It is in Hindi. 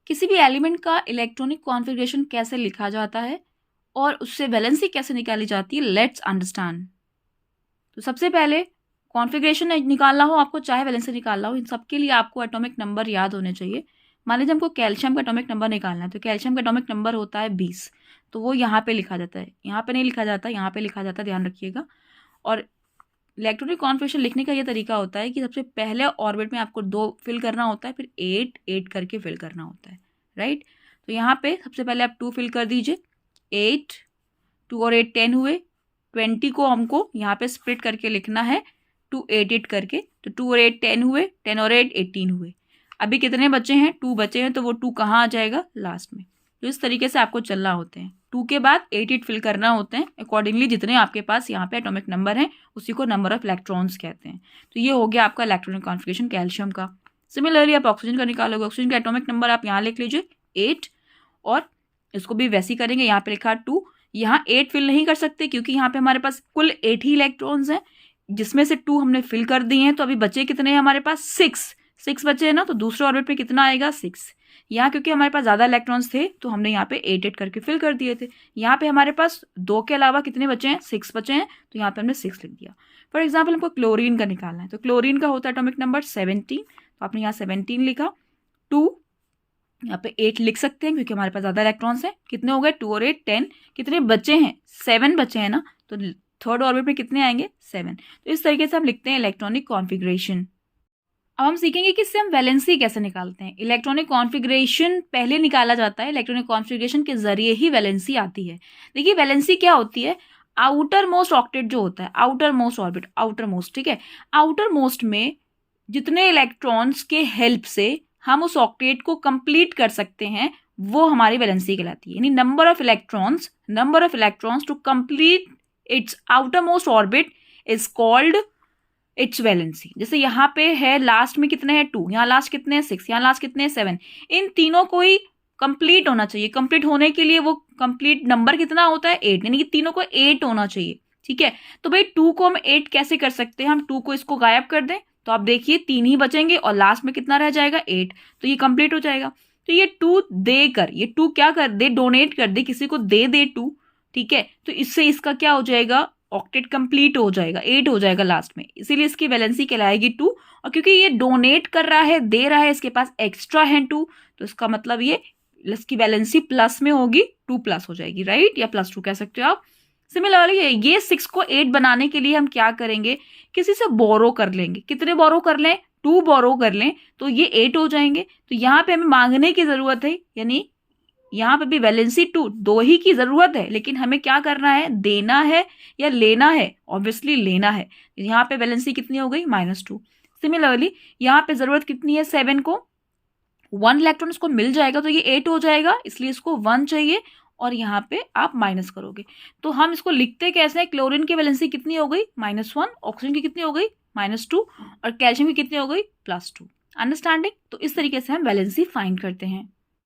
किसी भी एलिमेंट का इलेक्ट्रॉनिक कॉन्फ़िगरेशन कैसे लिखा जाता है और उससे वैलेंसी कैसे निकाली जाती है, लेट्स अंडरस्टैंड। तो सबसे पहले कॉन्फ़िगरेशन निकालना हो आपको, चाहे वैलेंसी निकालना हो, इन सब के लिए आपको एटॉमिक नंबर याद होने चाहिए। मान लीजिए हमको कैल्शियम का एटॉमिक नंबर निकालना है, तो कैल्शियम का एटॉमिक नंबर होता है 20, तो वो यहाँ पे लिखा जाता है, यहाँ पे नहीं लिखा जाता, यहाँ पे लिखा जाता है, ध्यान रखिएगा। और इलेक्ट्रॉनिक कॉन्फ़िगरेशन लिखने का ये तरीका होता है कि सबसे पहले ऑर्बिट में आपको 2 फिल करना होता है, फिर 8 8 करके फिल करना होता है, राइट। तो यहाँ पे सबसे पहले आप 2 फिल कर दीजिए, 8, 2 और 8 10 हुए, 20 को हमको यहाँ पे स्प्लिट करके लिखना है 2 8 8 करके, तो 2 और 8 10 हुए, 10 और 8 18 हुए। अभी कितने बचे हैं, 2 बचे हैं, तो वो 2 कहाँ आ जाएगा, लास्ट में। तो इस तरीके से आपको चलना होते हैं, 2 के बाद 8 8 फिल करना होते हैं अकॉर्डिंगली जितने आपके पास यहाँ पे एटॉमिक नंबर हैं, उसी को नंबर ऑफ इलेक्ट्रॉन्स कहते हैं। तो ये हो गया आपका इलेक्ट्रॉनिक कॉन्फ़िगरेशन कैल्शियम का। सिमिलरली आप ऑक्सीजन का निकालोगे, ऑक्सीजन का एटॉमिक नंबर आप यहाँ लिख लीजिए 8, और इसको भी वैसे ही करेंगे, यहाँ पे लिखा 2, यहाँ 8 फिल नहीं कर सकते क्योंकि यहाँ पे हमारे पास कुल 8 ही इलेक्ट्रॉन्स हैं, जिसमें से 2 हमने फिल कर दिए हैं, तो अभी बचे कितने हैं हमारे पास, 6 बचे हैं ना, तो दूसरे ऑर्बिट पे कितना आएगा, 6। यहाँ क्योंकि हमारे पास ज़्यादा इलेक्ट्रॉन्स थे तो हमने यहाँ पे 8 8 करके फिल कर दिए थे। यहाँ पे हमारे पास 2 के अलावा कितने बचे हैं, 6 बचे हैं, तो यहाँ पे हमने 6 लिख दिया। फॉर एग्जाम्पल हमको क्लोरीन का निकालना है, तो क्लोरीन का होता है एटॉमिक नंबर 17, तो आपने यहाँ 17 लिखा, 2 यहाँ पे 8 लिख सकते हैं क्योंकि हमारे पास ज़्यादा इलेक्ट्रॉन्स हैं। कितने हो गए, 2 और 8 10, कितने बचे हैं, 7 बचे हैं ना, तो थर्ड ऑर्बिट में कितने आएंगे, 7। तो इस तरीके से हम लिखते हैं इलेक्ट्रॉनिक कॉन्फ़िगरेशन। अब हम सीखेंगे कि इससे हम वैलेंसी कैसे निकालते हैं। इलेक्ट्रॉनिक कॉन्फ़िगरेशन पहले निकाला जाता है, इलेक्ट्रॉनिक कॉन्फ़िगरेशन के जरिए ही वैलेंसी आती है। देखिए वैलेंसी क्या होती है, आउटर मोस्ट ऑक्टेट जो होता है, outer most orbit, outer most, ठीक है, आउटर मोस्ट में जितने इलेक्ट्रॉन्स के हेल्प से हम उस ऑक्टेट को कंप्लीट कर सकते हैं, वो हमारी वैलेंसी कहलाती है। यानी number of electrons to complete its outermost orbit is called its valency. जैसे यहाँ पे है लास्ट में कितने हैं, 2, यहाँ लास्ट कितने हैं, 6, यहाँ लास्ट कितने हैं, 7। इन तीनों को ही कंप्लीट होना चाहिए। कंप्लीट होने के लिए वो कंप्लीट नंबर कितना होता है, 8, यानी कि तीनों को 8 होना चाहिए, ठीक है। तो भाई 2 को हम 8 कैसे कर सकते हैं, हम 2 को इसको गायब कर दें, तो आप देखिए 3 ही बचेंगे और लास्ट में कितना रह जाएगा, 8, तो ये कंप्लीट हो जाएगा। तो ये 2 देकर, ये 2 क्या कर दे, डोनेट कर दे, किसी को दे 2, ठीक है, तो इससे इसका क्या हो जाएगा, ऑक्टेट कंप्लीट हो जाएगा, 8 हो जाएगा लास्ट में, इसीलिए इसकी वैलेंसी कहलाएगी 2। और क्योंकि ये डोनेट कर रहा है, दे रहा है, इसके पास एक्स्ट्रा है 2, तो इसका मतलब ये इसकी वैलेंसी प्लस में होगी, 2+ हो जाएगी, राइट, या +2 कह सकते हो आप। सिमिलरली ये 6 को 8 बनाने के लिए हम क्या करेंगे, किसी से बोरो कर लेंगे। कितने बोरो कर लें, 2 बोरो कर लें, तो ये 8 हो जाएंगे। तो यहाँ पे हमें मांगने की जरूरत है, यानी यहाँ पे भी वैलेंसी 2 ही की जरूरत है, लेकिन हमें क्या करना है, देना है या लेना है, ऑब्वियसली लेना है। यहाँ पे वैलेंसी कितनी हो गई, -2। सिमिलरली यहाँ पे जरूरत कितनी है, 7 को, 1 इलेक्ट्रॉन इसको मिल जाएगा, तो ये 8 हो जाएगा, इसलिए इसको 1 चाहिए, और यहाँ पे आप माइनस करोगे। तो हम इसको लिखते कैसे हैं, क्लोरीन की वैलेंसी कितनी हो गई, -1, ऑक्सीजन की कितनी हो गई, -2, और कैल्शियम की कितनी हो गई, +2। अंडरस्टैंडिंग। तो इस तरीके से हम वैलेंसी फाइंड करते हैं।